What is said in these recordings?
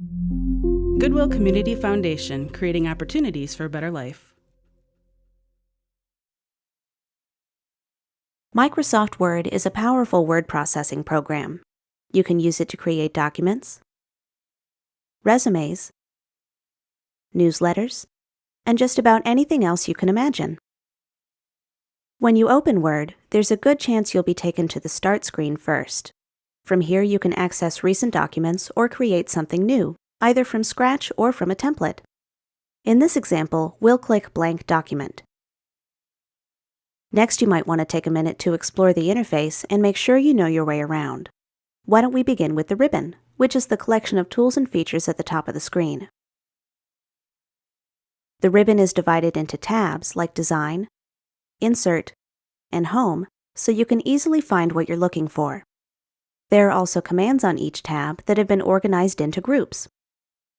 Goodwill Community Foundation, creating opportunities for a better life. Microsoft Word is a powerful word processing program. You can use it to create documents, resumes, newsletters, and just about anything else you can imagine. When you open Word, there's a good chance you'll be taken to the Start screen first. From here, you can access recent documents or create something new, either from scratch or from a template. In this example, we'll click Blank Document. Next, you might want to take a minute to explore the interface and make sure you know your way around. Why don't we begin with the ribbon, which is the collection of tools and features at the top of the screen. The ribbon is divided into tabs like Design, Insert, and Home, so you can easily find what you're looking for. There are also commands on each tab that have been organized into groups.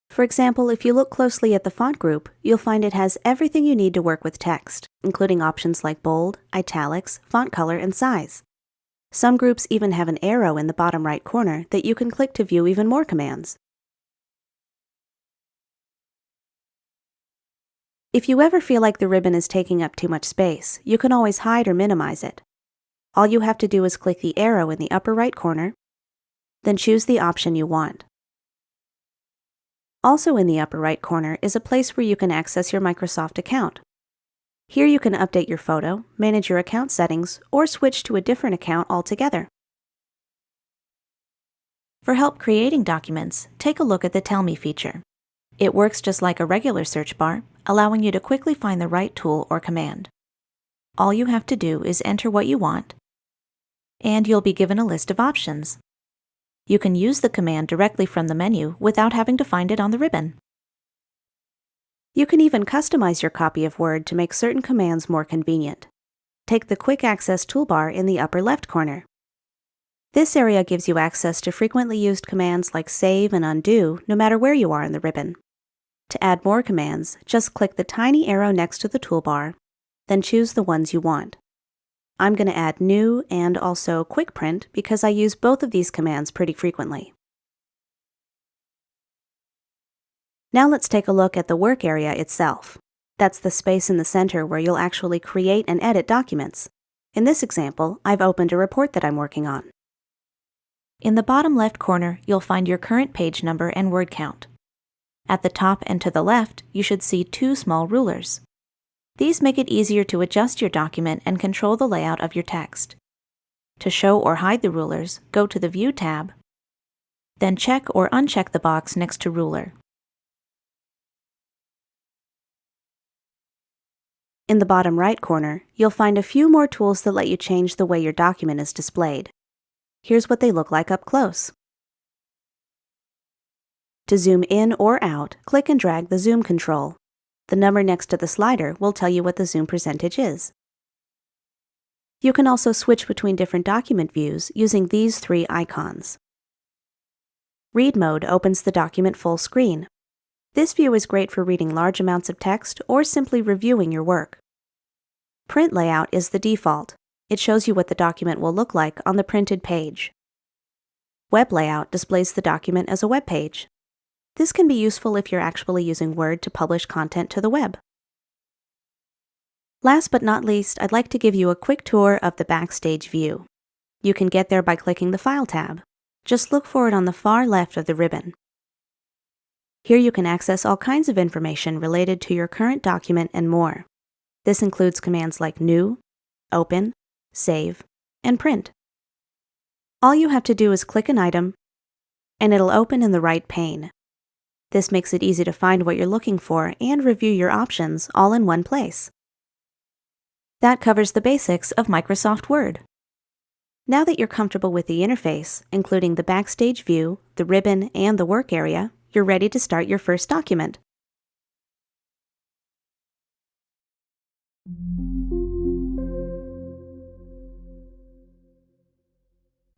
For example, if you look closely at the font group, you'll find it has everything you need to work with text, including options like bold, italics, font color, and size. Some groups even have an arrow in the bottom right corner that you can click to view even more commands. If you ever feel like the ribbon is taking up too much space, you can always hide or minimize it. All you have to do is click the arrow in the upper right corner, then choose the option you want. Also in the upper right corner is a place where you can access your Microsoft account. Here you can update your photo, manage your account settings, or switch to a different account altogether. For help creating documents, take a look at the Tell Me feature. It works just like a regular search bar, allowing you to quickly find the right tool or command. All you have to do is enter what you want, and you'll be given a list of options. You can use the command directly from the menu without having to find it on the ribbon. You can even customize your copy of Word to make certain commands more convenient. Take the Quick Access Toolbar in the upper left corner. This area gives you access to frequently used commands like Save and Undo, no matter where you are in the ribbon. To add more commands, just click the tiny arrow next to the toolbar, then choose the ones you want. I'm going to add New and also Quick Print because I use both of these commands pretty frequently. Now let's take a look at the work area itself. That's the space in the center where you'll actually create and edit documents. In this example, I've opened a report that I'm working on. In the bottom left corner, you'll find your current page number and word count. At the top and to the left, you should see two small rulers. These make it easier to adjust your document and control the layout of your text. To show or hide the rulers, go to the View tab, then check or uncheck the box next to Ruler. In the bottom right corner, you'll find a few more tools that let you change the way your document is displayed. Here's what they look like up close. To zoom in or out, click and drag the zoom control. The number next to the slider will tell you what the zoom percentage is. You can also switch between different document views using these three icons. Read mode opens the document full screen. This view is great for reading large amounts of text or simply reviewing your work. Print layout is the default. It shows you what the document will look like on the printed page. Web layout displays the document as a web page. This can be useful if you're actually using Word to publish content to the web. Last but not least, I'd like to give you a quick tour of the Backstage view. You can get there by clicking the File tab. Just look for it on the far left of the ribbon. Here you can access all kinds of information related to your current document and more. This includes commands like New, Open, Save, and Print. All you have to do is click an item, and it'll open in the right pane. This makes it easy to find what you're looking for and review your options all in one place. That covers the basics of Microsoft Word. Now that you're comfortable with the interface, including the Backstage view, the ribbon, and the work area, you're ready to start your first document.